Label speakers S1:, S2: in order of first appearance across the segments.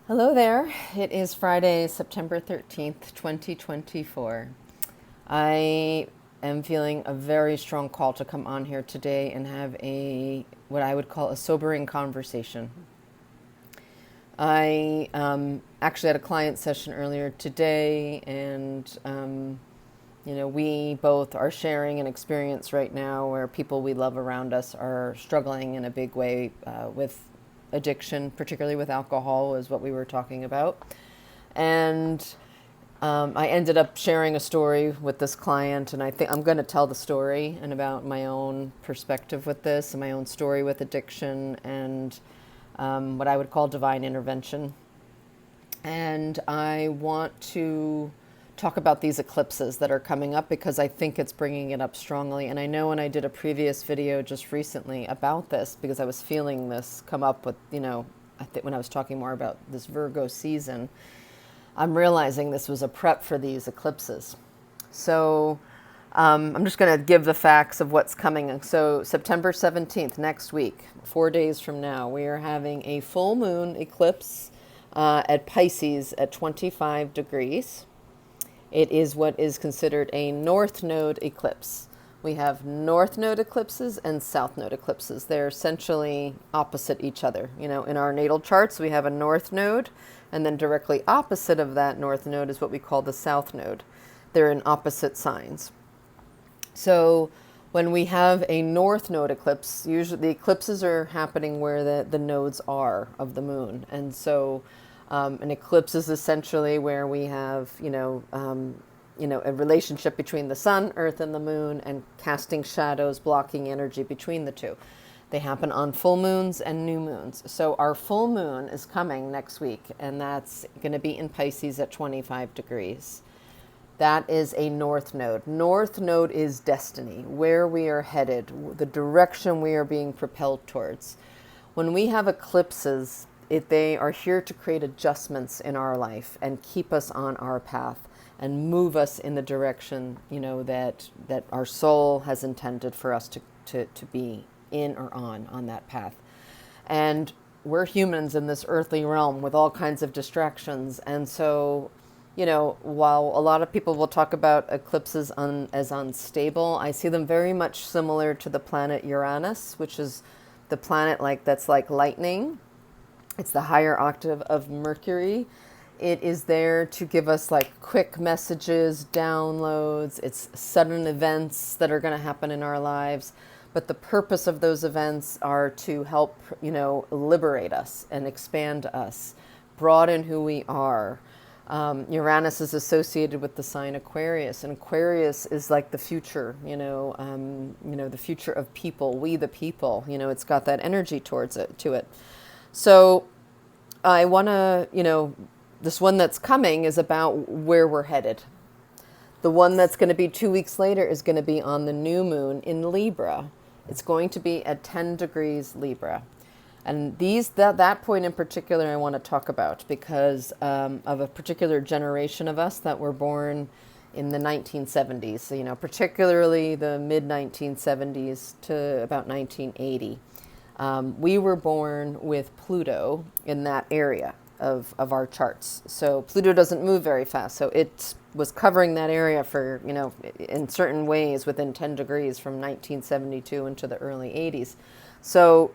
S1: Hello there. It is Friday, September 13th, 2024. I am feeling a very strong call to come on here today and have what I would call a sobering conversation. I actually had a client session earlier today, and we both are sharing an experience right now where people we love around us are struggling in a big way with addiction, particularly with alcohol, is what we were talking about. And I ended up sharing a story with this client, and I think I'm going to tell the story and about my own perspective with this and my own story with addiction and what I would call divine intervention. And I want to talk about these eclipses that are coming up because I think it's bringing it up strongly. And I know when I did a previous video just recently about this, because I was feeling this come up with, I think when I was talking more about this Virgo season, I'm realizing this was a prep for these eclipses. So I'm just going to give the facts of what's coming. So September 17th, next week, 4 days from now, we are having a full moon eclipse at Pisces at 25 degrees. It is what is considered a north node eclipse. We have north node eclipses and south node eclipses. They're essentially opposite each other. In our natal charts, we have a north node, and then directly opposite of that north node is what we call the south node. They're in opposite signs. So when we have a north node eclipse, usually the eclipses are happening where the nodes are of the moon. And so an eclipse is essentially where we have, a relationship between the sun, earth, and the moon, and casting shadows, blocking energy between the two. They happen on full moons and new moons. So our full moon is coming next week, and that's going to be in Pisces at 25 degrees. That is a north node. North node is destiny, where we are headed, the direction we are being propelled towards. When we have eclipses, they are here to create adjustments in our life and keep us on our path and move us in the direction, that our soul has intended for us to be in or on that path. And we're humans in this earthly realm with all kinds of distractions. And so, while a lot of people will talk about eclipses as unstable, I see them very much similar to the planet Uranus, which is the planet that's like lightning. It's the higher octave of Mercury. It is there to give us quick messages, downloads. It's sudden events that are going to happen in our lives. But the purpose of those events are to help, liberate us and expand us, broaden who we are. Uranus is associated with the sign Aquarius, and Aquarius is like the future, the future of people, we the people. It's got that energy to it. So I want to, this one that's coming is about where we're headed. The one that's going to be 2 weeks later is going to be on the new moon in Libra. It's going to be at 10 degrees Libra. And that point in particular I want to talk about because of a particular generation of us that were born in the 1970s. So, particularly the mid-1970s to about 1980. We were born with Pluto in that area of our charts. So Pluto doesn't move very fast. So it was covering that area for, in certain ways within 10 degrees from 1972 into the early 80s. So,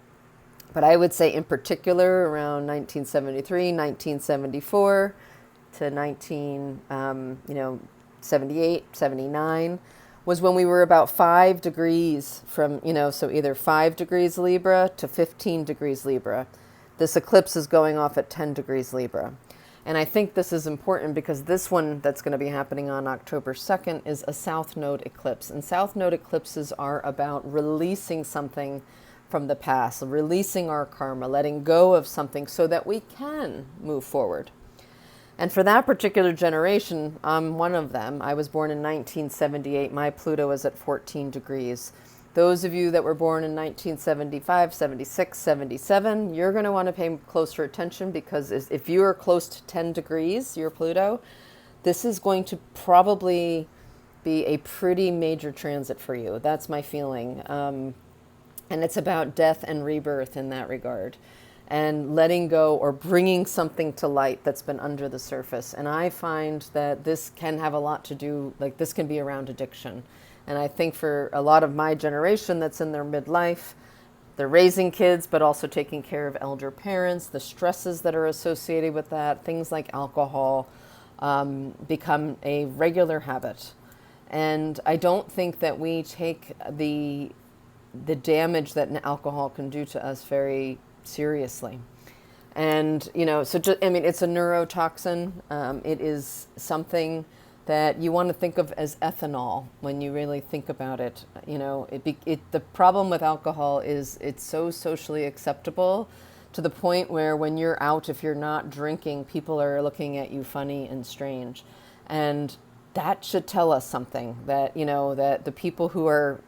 S1: but I would say in particular around 1973, 1974 to 78, 79. Was when we were about 5 degrees from, so either 5 degrees Libra to 15 degrees Libra. This eclipse is going off at 10 degrees Libra. And I think this is important because this one that's going to be happening on October 2nd is a South Node eclipse. And South Node eclipses are about releasing something from the past, releasing our karma, letting go of something so that we can move forward. And for that particular generation, I'm one of them. I was born in 1978. My Pluto is at 14 degrees. Those of you that were born in 1975, 76, 77, you're going to want to pay closer attention because if you are close to 10 degrees, your Pluto, this is going to probably be a pretty major transit for you. That's my feeling. And it's about death and rebirth in that regard. and letting go or bringing something to light that's been under the surface. And I find that this can have a lot to do, like this can be around addiction. And I think for a lot of my generation that's in their midlife, they're raising kids, but also taking care of elder parents, the stresses that are associated with that, things like alcohol become a regular habit. And I don't think that we take the damage that alcohol can do to us very seriously. And, so just, I mean, it's a neurotoxin. It is something that you want to think of as ethanol when you really think about it. The problem with alcohol is it's so socially acceptable to the point where when you're out, if you're not drinking, people are looking at you funny and strange. And that should tell us something, that, that the people who are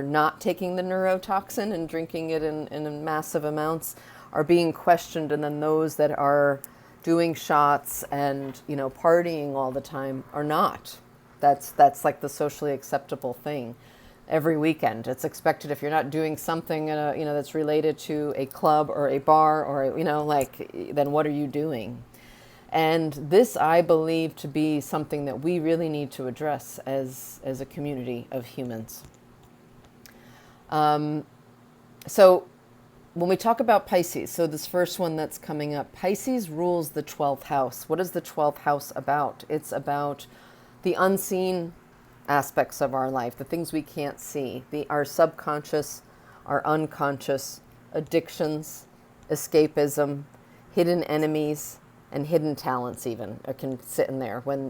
S1: not taking the neurotoxin and drinking it in massive amounts are being questioned, and then those that are doing shots and partying all the time are not. That's like the socially acceptable thing. Every weekend, it's expected. If you're not doing something that's related to a club or a bar or then what are you doing? And this, I believe, to be something that we really need to address as a community of humans. So when we talk about Pisces, so this first one that's coming up, Pisces rules the 12th house. What is the 12th house about? It's about the unseen aspects of our life, the things we can't see, our subconscious, our unconscious, addictions, escapism, hidden enemies, and hidden talents even can sit in there. When,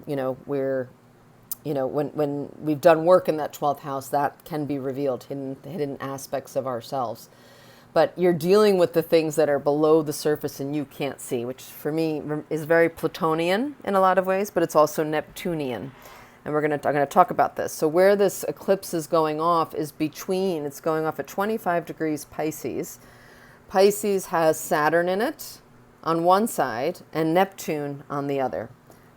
S1: when we've done work in that 12th house, that can be revealed, hidden aspects of ourselves. But you're dealing with the things that are below the surface and you can't see, which for me is very Plutonian in a lot of ways, but it's also Neptunian. And I'm going to talk about this. So where this eclipse is going off is it's going off at 25 degrees Pisces. Pisces has Saturn in it on one side and Neptune on the other.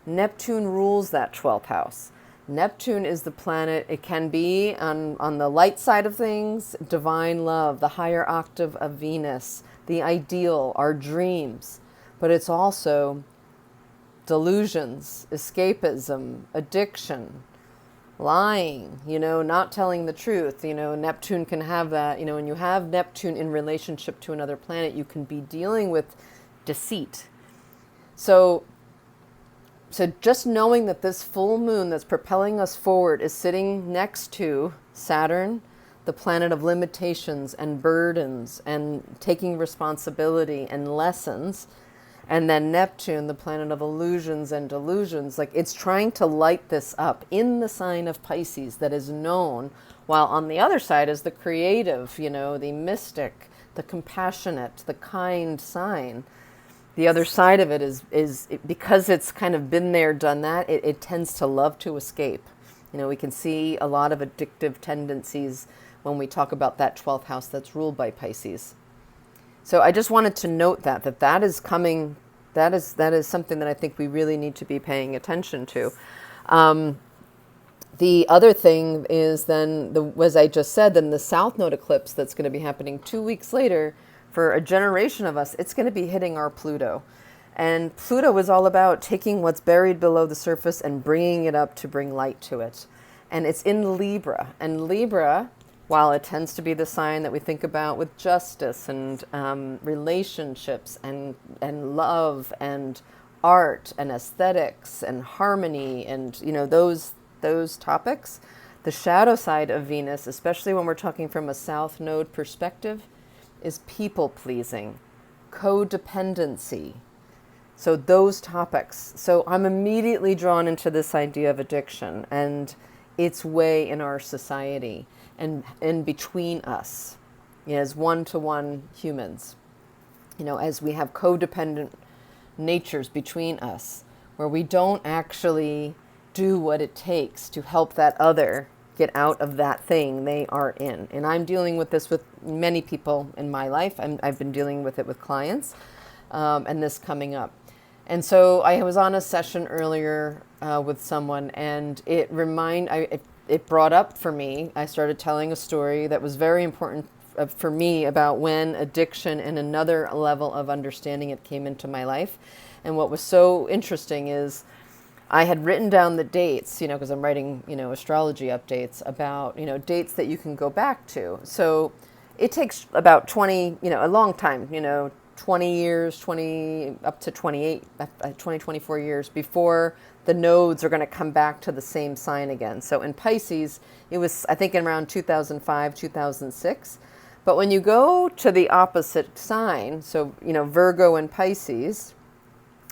S1: Neptune rules that 12th house. Neptune is the planet, it can be on the light side of things, divine love, the higher octave of Venus, the ideal, our dreams. But it's also delusions, escapism, addiction, lying, not telling the truth. Neptune can have that. When you have Neptune in relationship to another planet, you can be dealing with deceit. So just knowing that this full moon that's propelling us forward is sitting next to Saturn, the planet of limitations and burdens and taking responsibility and lessons, and then Neptune, the planet of illusions and delusions, like it's trying to light this up in the sign of Pisces that is known, while on the other side is the creative, the mystic, the compassionate, the kind sign. The other side of it is because it's kind of been there, done that, it tends to love to escape. We can see a lot of addictive tendencies when we talk about that 12th house that's ruled by Pisces. So I just wanted to note that is coming, that is something that I think we really need to be paying attention to. The other thing is then, as I just said, then the South Node eclipse that's going to be happening 2 weeks later. For a generation of us, it's going to be hitting our Pluto. And Pluto is all about taking what's buried below the surface and bringing it up to bring light to it. And it's in Libra. And Libra, while it tends to be the sign that we think about with justice and relationships and love and art and aesthetics and harmony and those topics, the shadow side of Venus, especially when we're talking from a South Node perspective, is people-pleasing, codependency. So those topics. So I'm immediately drawn into this idea of addiction and its way in our society and in between us, as one-to-one humans. As we have codependent natures between us, where we don't actually do what it takes to help that other get out of that thing they are in. And I'm dealing with this with many people in my life. I've been dealing with it with clients, and this coming up. And so I was on a session earlier with someone, and it brought up for me, I started telling a story that was very important for me about when addiction and another level of understanding it came into my life. And what was so interesting is I had written down the dates, because I'm writing, astrology updates about, dates that you can go back to. So it takes about 20, a long time, 20 years, 20 up to 28, 20, 24 years before the nodes are going to come back to the same sign again. So in Pisces, it was, I think, in around 2005, 2006. But when you go to the opposite sign, so, Virgo and Pisces,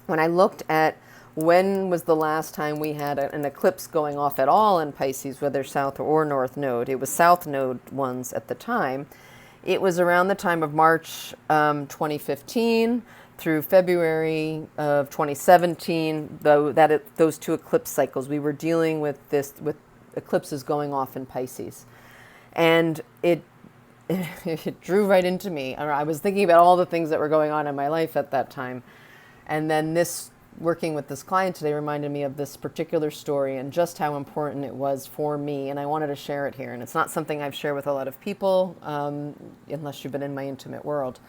S1: when I looked at when was the last time we had an eclipse going off at all in Pisces, whether south or north node, it was south node ones at the time. It was around the time of March 2015 through February of 2017, those two eclipse cycles, we were dealing with eclipses going off in Pisces. And it drew right into me. I was thinking about all the things that were going on in my life at that time. And then working with this client today reminded me of this particular story and just how important it was for me. And I wanted to share it here. And it's not something I've shared with a lot of people, unless you've been in my intimate world.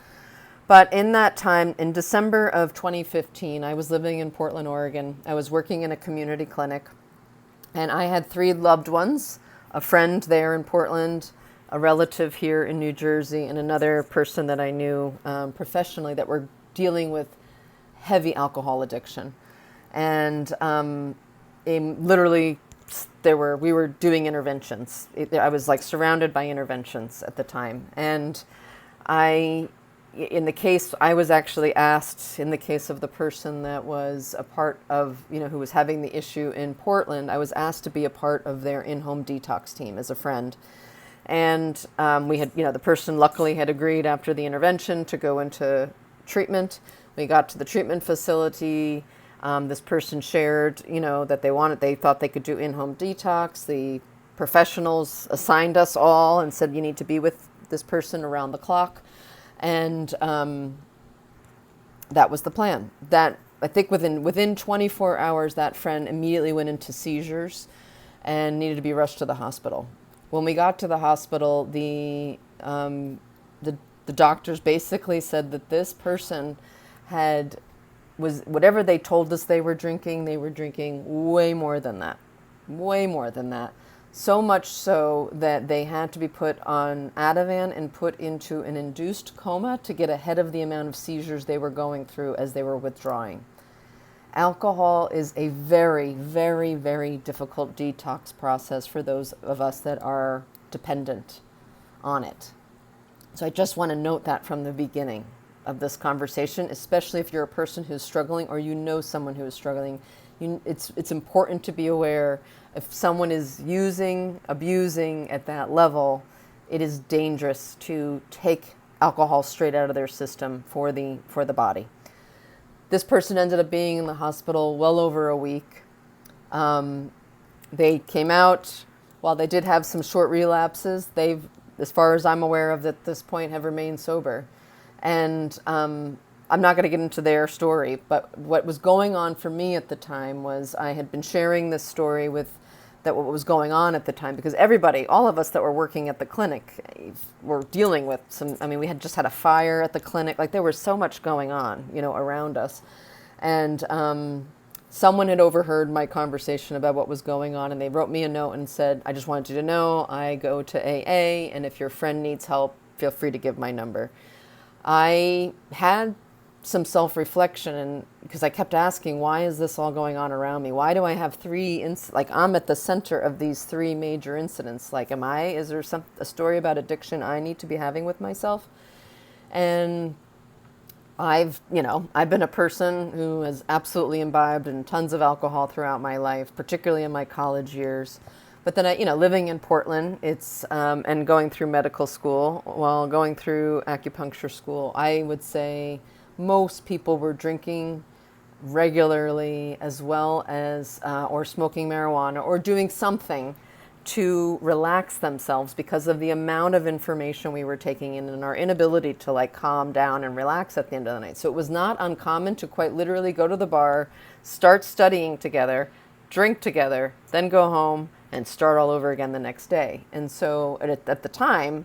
S1: But in that time, in December of 2015, I was living in Portland, Oregon. I was working in a community clinic. And I had 3 loved ones, a friend there in Portland, a relative here in New Jersey, and another person that I knew professionally that were dealing with heavy alcohol addiction. And literally, we were doing interventions. I was like surrounded by interventions at the time. And in the case, I was actually asked, in the case of the person that was a part of, who was having the issue in Portland, I was asked to be a part of their in-home detox team as a friend. And we had, the person luckily had agreed after the intervention to go into treatment. We got to the treatment facility. This person shared, that they thought they could do in-home detox. The professionals assigned us all and said, you need to be with this person around the clock. And that was the plan. That, I think within 24 hours, that friend immediately went into seizures and needed to be rushed to the hospital. When we got to the hospital, the doctors basically said that this person was whatever they told us they were drinking way more than that. So much so that they had to be put on Ativan and put into an induced coma to get ahead of the amount of seizures they were going through as they were withdrawing. Alcohol is a very, very, very difficult detox process for those of us that are dependent on it. So I just want to note that from the beginning of this conversation, especially if you're a person who's struggling or someone who is struggling. It's important to be aware if someone is abusing at that level, it is dangerous to take alcohol straight out of their system for the body. This person ended up being in the hospital well over a week. They came out. While they did have some short relapses, they've, as far as I'm aware of at this point, have remained sober. And I'm not going to get into their story, but what was going on for me at the time was I had been sharing this story what was going on at the time, because everybody, all of us that were working at the clinic were dealing with we had just had a fire at the clinic. Like, there was so much going on, around us. And someone had overheard my conversation about what was going on, and they wrote me a note and said, I just wanted you to know I go to AA, and if your friend needs help, feel free to give my number. I had some self-reflection, and because I kept asking, why is this all going on around me? Why do I have I'm at the center of these 3 major incidents? Like, is there a story about addiction I need to be having with myself? And I've been a person who has absolutely imbibed in tons of alcohol throughout my life, particularly in my college years. But then living in Portland, and going through medical school, while going through acupuncture school, I would say most people were drinking regularly, as well as, or smoking marijuana, or doing something to relax themselves because of the amount of information we were taking in and our inability to calm down and relax at the end of the night. So it was not uncommon to quite literally go to the bar, start studying together, drink together, then go home and start all over again the next day. And so at the time,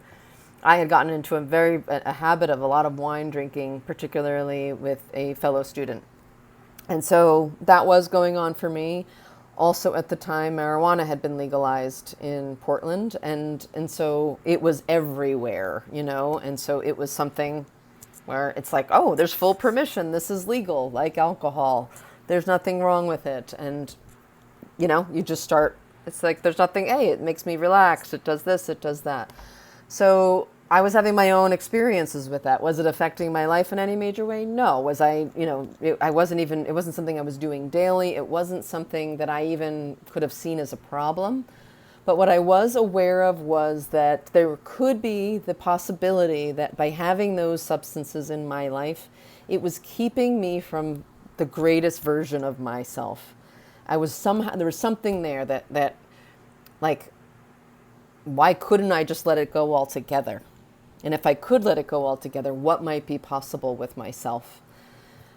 S1: I had gotten into a habit of a lot of wine drinking, particularly with a fellow student. And so that was going on for me. Also at the time, marijuana had been legalized in Portland, and so it was everywhere, and so it was something where it's like, oh, there's full permission. This is legal, like alcohol. There's nothing wrong with it. And, you just start, it's like, there's nothing, hey, it makes me relax. It does this, it does that. So I was having my own experiences with that. Was it affecting my life in any major way? No. Was I, it wasn't something I was doing daily. It wasn't something that I even could have seen as a problem. But what I was aware of was that there could be the possibility that by having those substances in my life, it was keeping me from the greatest version of myself. There was something there that like, why couldn't I just let it go altogether? And if I could let it go altogether, what might be possible with myself?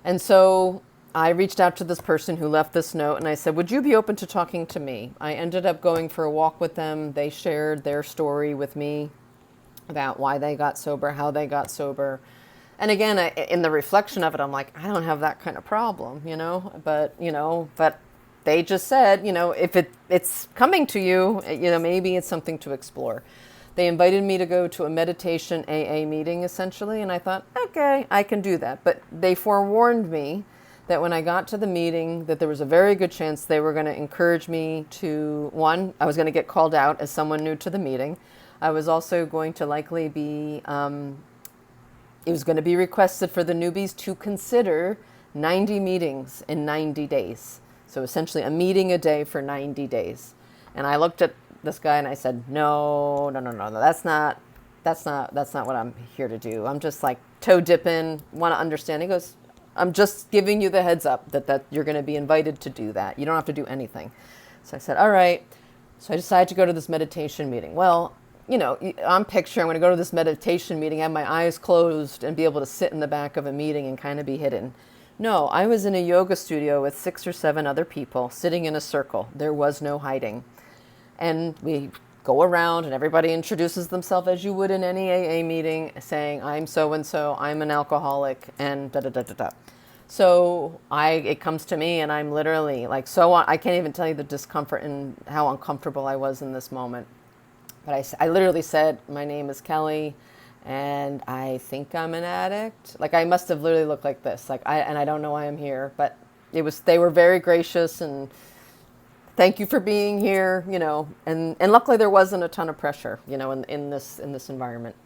S1: And so I reached out to this person who left this note, and I said, would you be open to talking to me? I ended up going for a walk with them. They shared their story with me about why they got sober, how they got sober. And again, in the reflection of it, I'm like, I don't have that kind of problem, but they just said, if it's coming to you, maybe it's something to explore. They invited me to go to a meditation AA meeting, essentially, and I thought, okay, I can do that. But they forewarned me that when I got to the meeting, that there was a very good chance they were going to encourage me to, one, I was going to get called out as someone new to the meeting. I was also going to likely be, it was going to be requested for the newbies to consider 90 meetings in 90 days. So essentially a meeting a day for 90 days. And I looked at this guy and I said, no, that's not what I'm here to do. I'm just like toe dipping, want to understand. He goes, I'm just giving you the heads up that you're going to be invited to do that. You don't have to do anything. So I said, all right. So I decided to go to this meditation meeting. Well, I'm picturing I'm going to go to this meditation meeting, have my eyes closed and be able to sit in the back of a meeting and kind of be hidden. No, I was in a yoga studio with 6 or 7 other people sitting in a circle. There was no hiding. And we go around and everybody introduces themselves as you would in any AA meeting, saying, I'm so-and-so, I'm an alcoholic, and da-da-da-da-da. So it comes to me and I'm literally like, I can't even tell you the discomfort and how uncomfortable I was in this moment. But I literally said, my name is Kelly, and I think I'm an addict. Like, I must have literally looked like this. I don't know why I'm here, but they were very gracious and thank you for being here, and luckily there wasn't a ton of pressure, in this environment.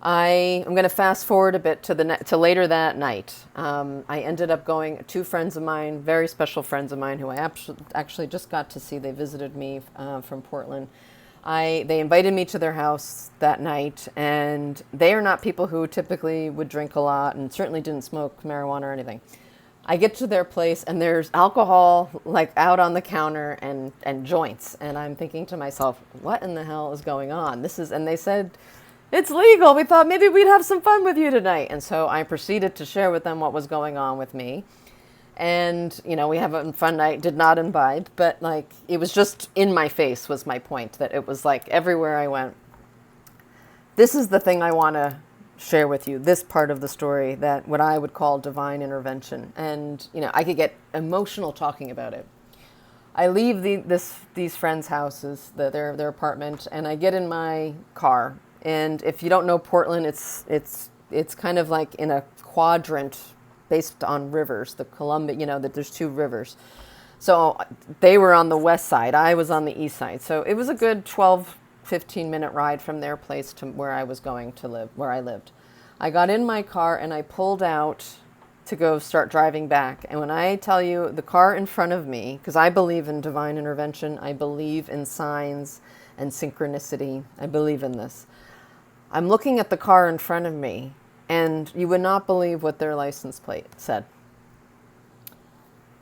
S1: I am going to fast forward a bit to later that night. I ended up going, 2 friends of mine, very special friends of mine who I actually just got to see. They visited me from Portland. They invited me to their house that night, and they are not people who typically would drink a lot and certainly didn't smoke marijuana or anything. I get to their place and there's alcohol like out on the counter and joints. And I'm thinking to myself, what in the hell is going on? And they said, it's legal. We thought maybe we'd have some fun with you tonight. And so I proceeded to share with them what was going on with me. And, we have a fun night, did not imbibe, but like, it was just in my face was my point, that it was like everywhere I went, this is the thing I want to share with you, this part of the story, that what I would call divine intervention. And, I could get emotional talking about it. I leave these friends' houses, their apartment, and I get in my car. And if you don't know Portland, it's kind of like in a quadrant based on rivers, the Columbia, that there's 2 rivers. So they were on the west side, I was on the east side. So it was a good 15-minute ride from their place to where I was going to live, where I lived. I got in my car and I pulled out to go start driving back. And when I tell you the car in front of me, because I believe in divine intervention, I believe in signs and synchronicity, I believe in this. I'm looking at the car in front of me, and you would not believe what their license plate said.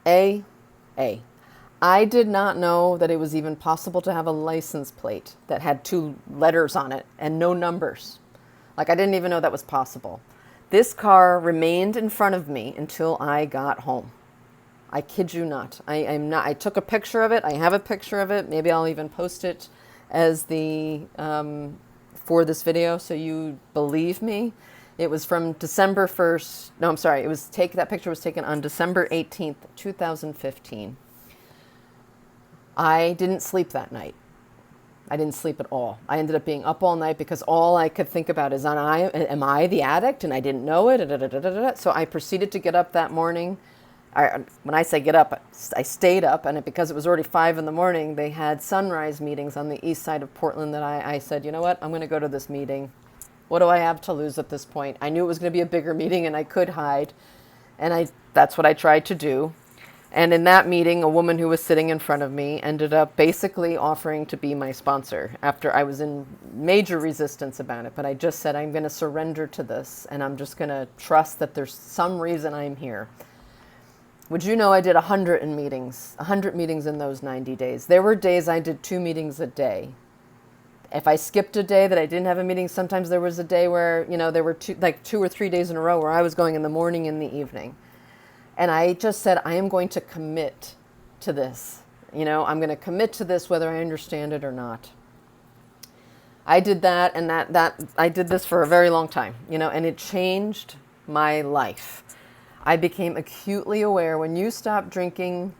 S1: A. I did not know that it was even possible to have a license plate that had 2 letters on it and no numbers. Like, I didn't even know that was possible. This car remained in front of me until I got home. I kid you not. I took a picture of it. I have a picture of it. Maybe I'll even post it as the for this video, so you believe me. It was from December 1st. No, I'm sorry. That picture was taken on December 18th, 2015. I didn't sleep that night. I didn't sleep at all. I ended up being up all night because all I could think about is, am I the addict? And I didn't know it. So I proceeded to get up that morning. When I say get up, I stayed up, and because it was already 5 in the morning, they had sunrise meetings on the east side of Portland that I said, you know what, I'm going to go to this meeting. What do I have to lose at this point? I knew it was going to be a bigger meeting and I could hide. And that's what I tried to do. And in that meeting, a woman who was sitting in front of me ended up basically offering to be my sponsor after I was in major resistance about it. But I just said, I'm going to surrender to this, and I'm just going to trust that there's some reason I'm here. Would you know I did 100 meetings in those 90 days. There were days I did 2 meetings a day. If I skipped a day that I didn't have a meeting, sometimes there was a day where, there were 2 or 3 days in a row where I was going in the morning and the evening. And I just said, I am going to commit to this. I'm going to commit to this whether I understand it or not. I did that, and I did this for a very long time, and it changed my life. I became acutely aware when you stop drinking,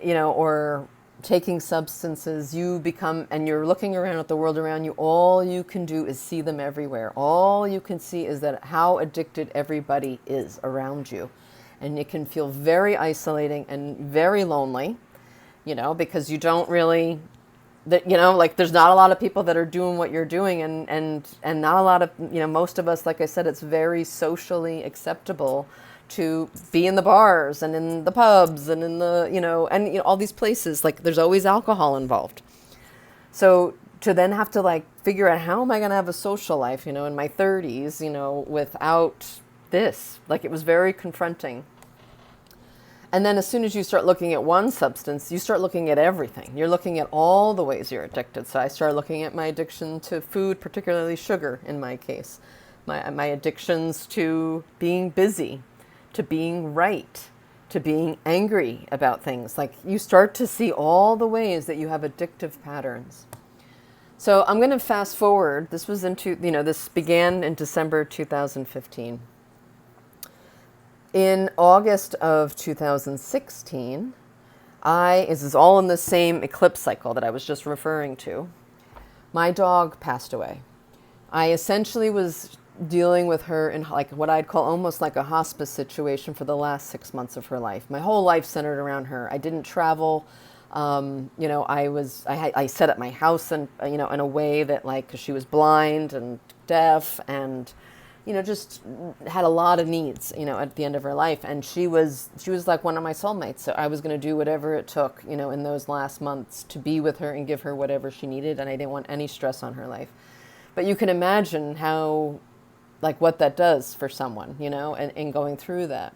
S1: or taking substances, you become, and you're looking around at the world around you, all you can do is see them everywhere. All you can see is that how addicted everybody is around you. And it can feel very isolating and very lonely, because you don't really, there's not a lot of people that are doing what you're doing, and not a lot of, most of us, like I said, it's very socially acceptable to be in the bars and in the pubs and in the, all these places, like there's always alcohol involved. So to then have to figure out how am I going to have a social life, in my 30s, without this, it was very confronting. And then as soon as you start looking at one substance, you start looking at everything. You're looking at all the ways you're addicted. So I started looking at my addiction to food, particularly sugar in my case. My addictions to being busy, to being right, to being angry about things. You start to see all the ways that you have addictive patterns. So I'm going to fast forward. This was this began in December 2015. In August of 2016, this is all in the same eclipse cycle that I was just referring to, my dog passed away. I essentially was dealing with her in what I'd call almost like a hospice situation for the last 6 months of her life. My whole life centered around her. I didn't travel. I set up my house in a way that because she was blind and deaf and just had a lot of needs, at the end of her life. And she was like one of my soulmates. So I was going to do whatever it took, in those last months to be with her and give her whatever she needed. And I didn't want any stress on her life. But you can imagine how, what that does for someone, and going through that.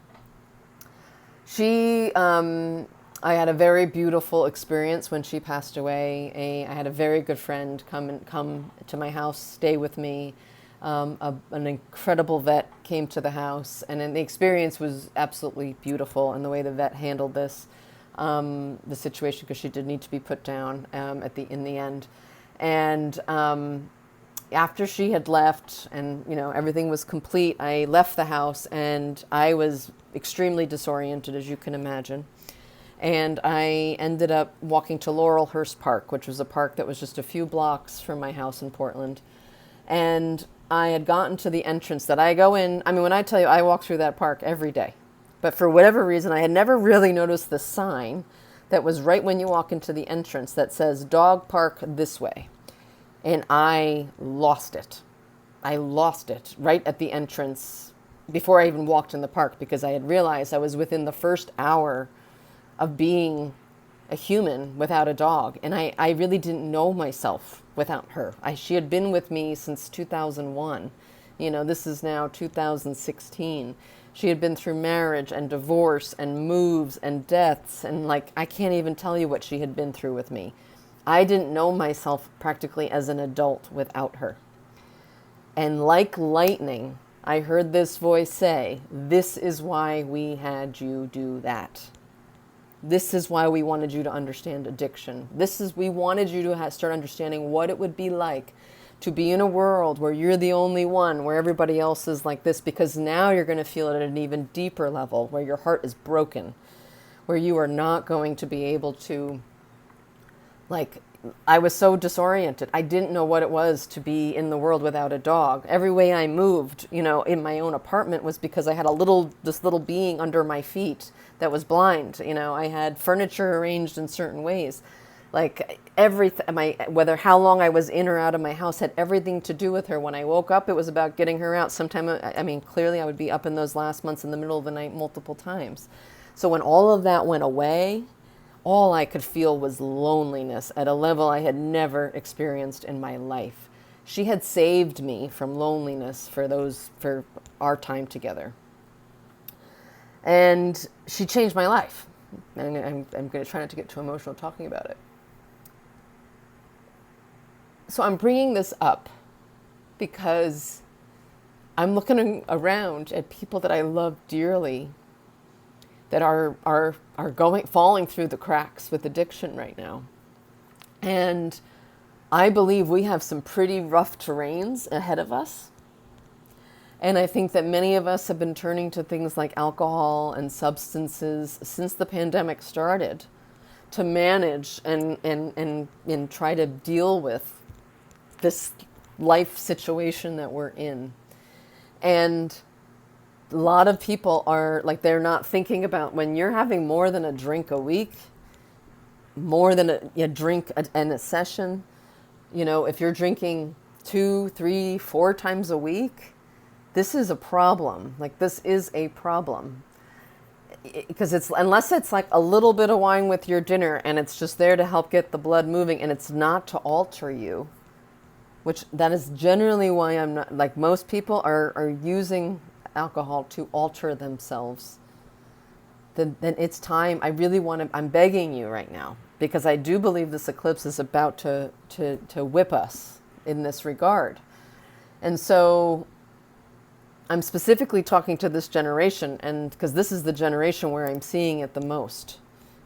S1: I had a very beautiful experience when she passed away. I had a very good friend come to my house, stay with me. An incredible vet came to the house, and then the experience was absolutely beautiful. And the way the vet handled the situation, because she did need to be put down in the end. And after she had left, and everything was complete, I left the house, and I was extremely disoriented, as you can imagine. And I ended up walking to Laurelhurst Park, which was a park that was just a few blocks from my house in Portland. And I had gotten to the entrance that I go in. I mean, when I tell you, I walk through that park every day. But for whatever reason, I had never really noticed the sign that was right when you walk into the entrance that says, "Dog Park this way." And I lost it. I lost it right at the entrance before I even walked in the park, because I had realized I was within the first hour of being a human without a dog. And I really didn't know myself without her. She had been with me since 2001. This is now 2016. She had been through marriage and divorce and moves and deaths. And I can't even tell you what she had been through with me. I didn't know myself practically as an adult without her. And like lightning, I heard this voice say, "This is why we had you do that. This is why we wanted you to understand addiction. We wanted you to start understanding what it would be like to be in a world where you're the only one, where everybody else is like this, because now you're going to feel it at an even deeper level, where your heart is broken, where you are not going to be able to, like, I was so disoriented. I didn't know what it was to be in the world without a dog. Every way I moved, you know, in my own apartment was because I had this little being under my feet that was blind. You know, I had furniture arranged in certain ways. Like whether how long I was in or out of my house had everything to do with her. When I woke up, it was about getting her out. I mean, clearly I would be up in those last months in the middle of the night multiple times. So when all of that went away, all I could feel was loneliness at a level I had never experienced in my life. She had saved me from loneliness for our time together. And she changed my life. And I'm going to try not to get too emotional talking about it. So I'm bringing this up because I'm looking around at people that I love dearly that are falling through the cracks with addiction right now. And I believe we have some pretty rough terrains ahead of us. And I think that many of us have been turning to things like alcohol and substances since the pandemic started to manage and try to deal with this life situation that we're in. And a lot of people are like, they're not thinking about when you're having more than a drink a week, more than a drink in a session. You know, if you're drinking 2, 3, 4 times a week, this is a problem. Like, this is a problem. Because unless it's like a little bit of wine with your dinner and it's just there to help get the blood moving and it's not to alter you, which that is generally why I'm not, like, most people are using alcohol to alter themselves, then it's time. I'm begging you right now, because I do believe this eclipse is about to whip us in this regard. And so I'm specifically talking to this generation, and because this is the generation where I'm seeing it the most.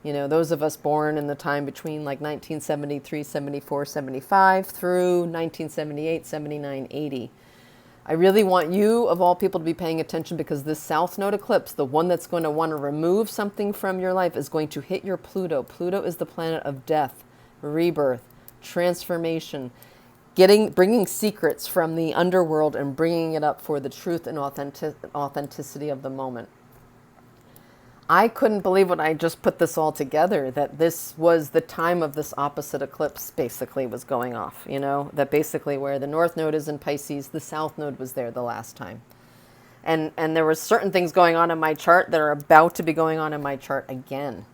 S1: You know, those of us born in the time between like 1973, 74, 75 through 1978, 79, 80. I really want you, of all people, to be paying attention, because this South Node eclipse, the one that's going to want to remove something from your life, is going to hit your Pluto. Pluto is the planet of death, rebirth, transformation, bringing secrets from the underworld and bringing it up for the truth and authenticity of the moment. I couldn't believe when I just put this all together that this was the time of this opposite eclipse basically was going off, you know, that basically where the North Node is in Pisces, the South Node was there the last time. And there were certain things going on in my chart that are about to be going on in my chart again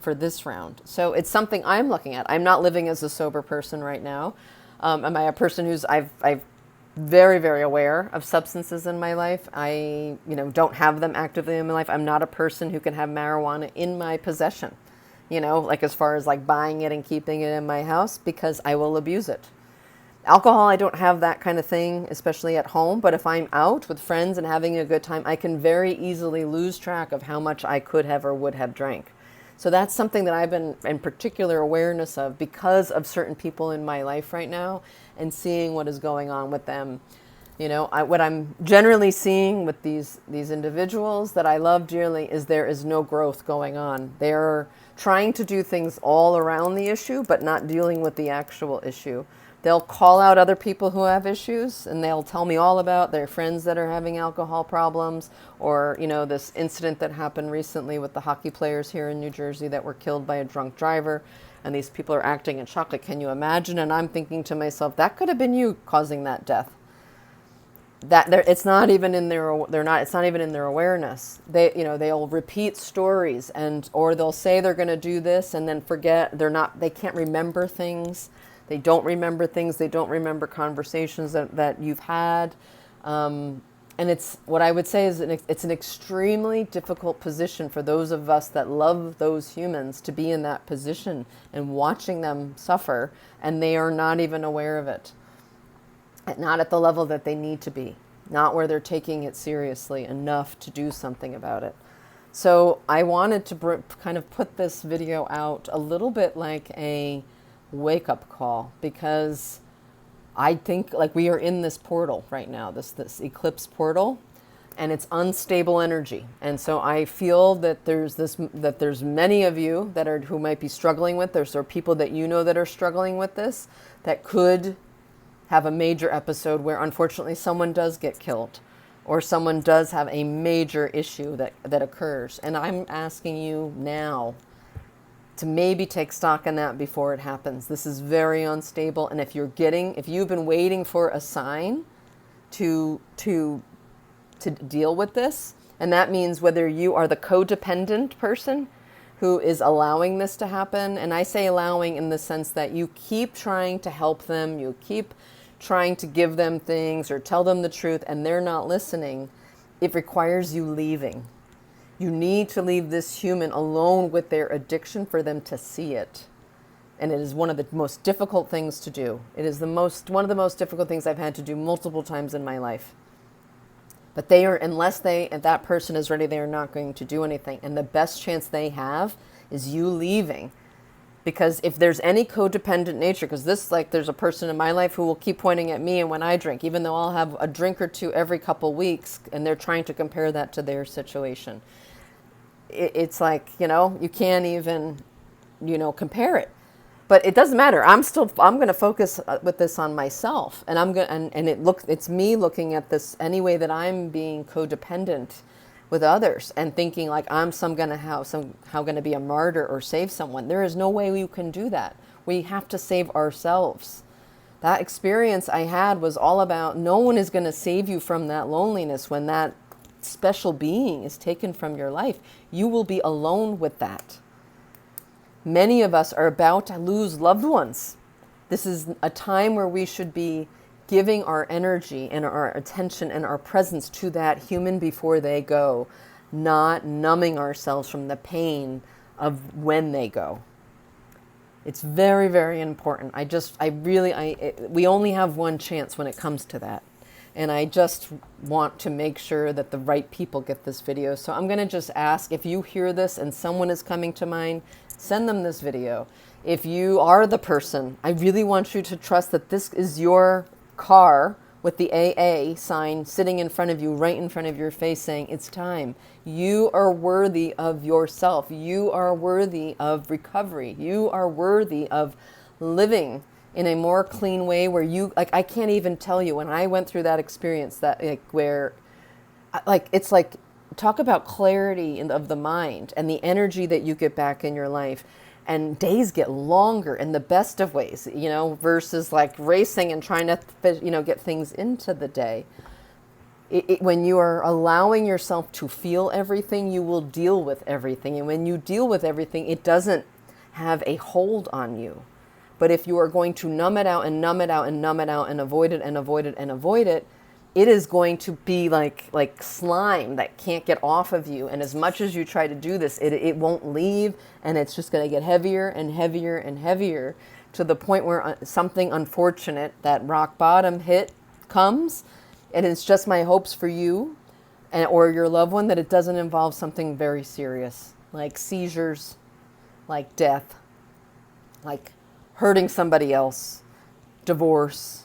S1: for this round. So it's something I'm looking at. I'm not living as a sober person right now. Am I a person who's, I've very, very aware of substances in my life. I, don't have them actively in my life. I'm not a person who can have marijuana in my possession, like as far as like buying it and keeping it in my house, because I will abuse it. Alcohol, I don't have that kind of thing, especially at home. But if I'm out with friends and having a good time, I can very easily lose track of how much I could have or would have drank. So that's something that I've been in particular awareness of because of certain people in my life right now and seeing what is going on with them. What I'm generally seeing with these individuals that I love dearly is there is no growth going on. They're trying to do things all around the issue, but not dealing with the actual issue. They'll call out other people who have issues, and they'll tell me all about their friends that are having alcohol problems, or, this incident that happened recently with the hockey players here in New Jersey that were killed by a drunk driver, and these people are acting in shock. Like, can you imagine? And I'm thinking to myself, that could have been you causing that death. It's not even in their awareness. They'll repeat stories or they'll say they're going to do this and then forget. They can't remember things. They don't remember things. They don't remember conversations that you've had. And it's what I would say is it's an extremely difficult position for those of us that love those humans to be in that position and watching them suffer, and they are not even aware of it. Not at the level that they need to be, not where they're taking it seriously enough to do something about it. So I wanted to kind of put this video out a little bit like a wake-up call, because I think like we are in this portal right now, this eclipse portal, and it's unstable energy. And so I feel that there's many of you who might be struggling with this, or people that you know that are struggling with this, that could have a major episode where unfortunately someone does get killed, or someone does have a major issue that occurs. And I'm asking you now to maybe take stock in that before it happens. This is very unstable. And if you've been waiting for a sign to deal with this, and that means whether you are the codependent person who is allowing this to happen, and I say allowing in the sense that you keep trying to help them, you keep trying to give them things or tell them the truth, and they're not listening, it requires you leaving. You need to leave this human alone with their addiction for them to see it. And it is one of the most difficult things to do. It is one of the most difficult things I've had to do multiple times in my life. But unless that person is ready, they are not going to do anything. And the best chance they have is you leaving. Because if there's any codependent nature, because there's a person in my life who will keep pointing at me and when I drink, even though I'll have a drink or two every couple weeks, and they're trying to compare that to their situation. It's like, you can't even, compare it. But it doesn't matter. I'm going to focus with this on myself, and it's me looking at this any way that I'm being codependent with others and thinking like I'm going to be a martyr or save someone. There is no way you can do that. We have to save ourselves. That experience I had was all about no one is going to save you from that loneliness when that special being is taken from your life. You will be alone with that. Many of us are about to lose loved ones. This is a time where we should be giving our energy and our attention and our presence to that human before they go, not numbing ourselves from the pain of when they go. It's very, very important. We only have one chance when it comes to that. And I just want to make sure that the right people get this video. So I'm going to just ask, if you hear this and someone is coming to mind, send them this video. If you are the person, I really want you to trust that this is your car with the AA sign sitting in front of you, right in front of your face, saying it's time. You are worthy of yourself. You are worthy of recovery. You are worthy of living in a more clean way where I can't even tell you when I went through that experience it's like, talk about clarity of the mind and the energy that you get back in your life. And days get longer in the best of ways, versus like racing and trying to, get things into the day. When you are allowing yourself to feel everything, you will deal with everything. And when you deal with everything, it doesn't have a hold on you. But if you are going to numb it out and numb it out and numb it out and avoid it and avoid it and avoid it, it is going to be like slime that can't get off of you. And as much as you try to do this, it won't leave, and it's just going to get heavier and heavier and heavier to the point where something unfortunate, that rock bottom hit, comes. And it's just my hopes for you or your loved one that it doesn't involve something very serious, like seizures, like death, like hurting somebody else, divorce.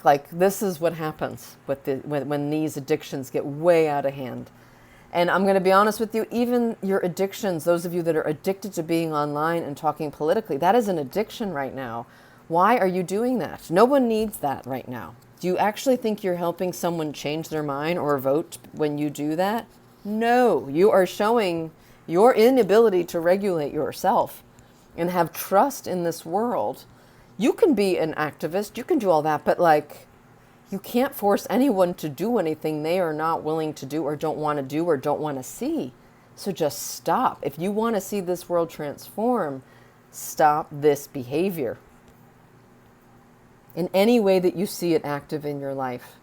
S1: Like this is what happens with when these addictions get way out of hand. And I'm going to be honest with you, even your addictions, those of you that are addicted to being online and talking politically, that is an addiction right now. Why are you doing that? No one needs that right now. Do you actually think you're helping someone change their mind or vote when you do that? No, you are showing your inability to regulate yourself and have trust in this world. You can be an activist, you can do all that, but you can't force anyone to do anything they are not willing to do or don't want to do or don't want to see. So just stop. If you want to see this world transform, stop this behavior in any way that you see it active in your life.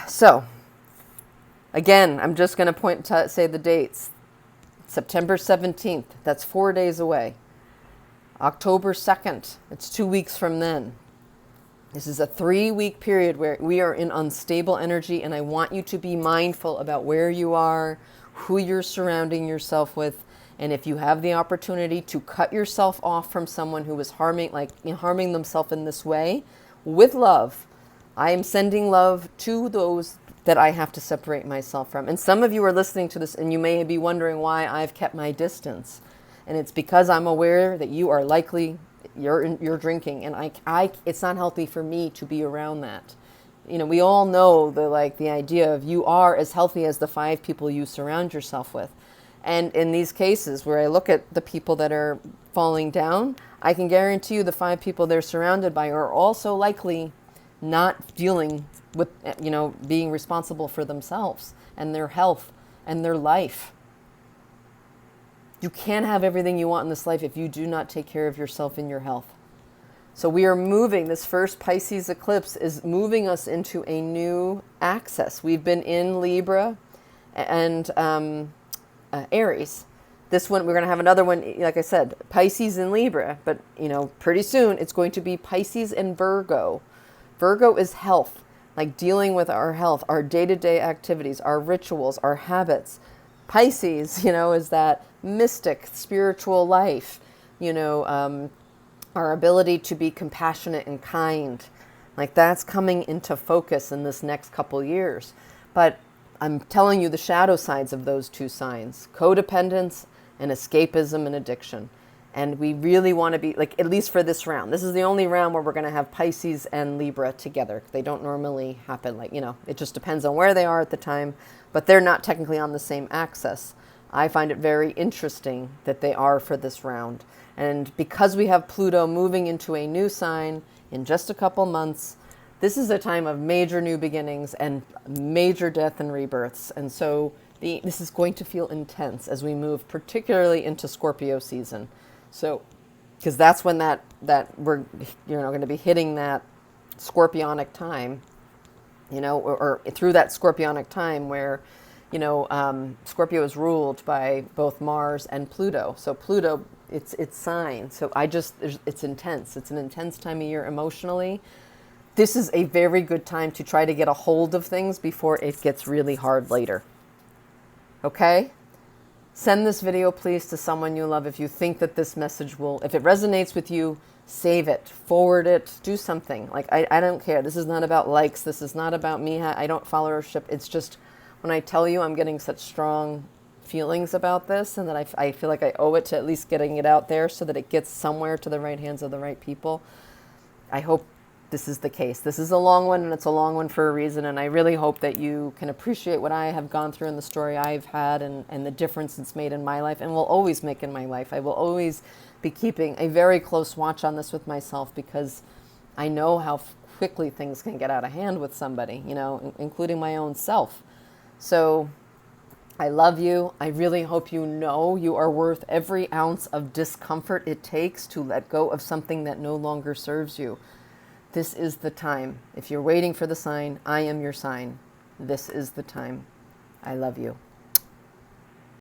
S1: So, again, I'm just going to say the dates. September 17th, that's 4 days away. October 2nd, it's 2 weeks from then. This is a 3-week period where we are in unstable energy, and I want you to be mindful about where you are, who you're surrounding yourself with, And if you have the opportunity to cut yourself off from someone who is harming, harming themselves in this way, with love, I am sending love to those that I have to separate myself from. And some of you are listening to this and you may be wondering why I've kept my distance. And it's because I'm aware that you are likely, you're drinking, and it's not healthy for me to be around that. You know, we all know the idea of you are as healthy as the 5 people you surround yourself with. And in these cases where I look at the people that are falling down, I can guarantee you the 5 people they're surrounded by are also likely not dealing with, being responsible for themselves and their health and their life. You can't have everything you want in this life if you do not take care of yourself and your health. So we are moving, this first Pisces eclipse is moving us into a new axis. We've been in Libra and Aries. This one, we're going to have another one, like I said, Pisces and Libra, but pretty soon it's going to be Pisces and Virgo. Virgo is health, like dealing with our health, our day-to-day activities, our rituals, our habits. Pisces, is that mystic, spiritual life, our ability to be compassionate and kind. Like that's coming into focus in this next couple years. But I'm telling you the shadow sides of those 2 signs, codependence and escapism and addiction. And we really want to be, at least for this round. This is the only round where we're going to have Pisces and Libra together. They don't normally happen, it just depends on where they are at the time, but they're not technically on the same axis. I find it very interesting that they are for this round. And because we have Pluto moving into a new sign in just a couple months, this is a time of major new beginnings and major death and rebirths. And so this is going to feel intense as we move particularly into Scorpio season. So, because that's when that we're going to be hitting that scorpionic time, or through that scorpionic time where, Scorpio is ruled by both Mars and Pluto. So Pluto, it's sign. So it's intense. It's an intense time of year emotionally. This is a very good time to try to get a hold of things before it gets really hard later. Okay? Send this video, please, to someone you love. If you think that this message if it resonates with you, save it, forward it, do something. I don't care. This is not about likes. This is not about me. I don't followership. It's just when I tell you I'm getting such strong feelings about this and that I feel like I owe it to at least getting it out there so that it gets somewhere to the right hands of the right people. I hope this is the case. This is a long one, and it's a long one for a reason, and I really hope that you can appreciate what I have gone through and the story I've had and the difference it's made in my life and will always make in my life. I will always be keeping a very close watch on this with myself because I know how quickly things can get out of hand with somebody, including my own self. So I love you. I really hope you know you are worth every ounce of discomfort it takes to let go of something that no longer serves you. This is the time. If you're waiting for the sign, I am your sign. This is the time. I love you.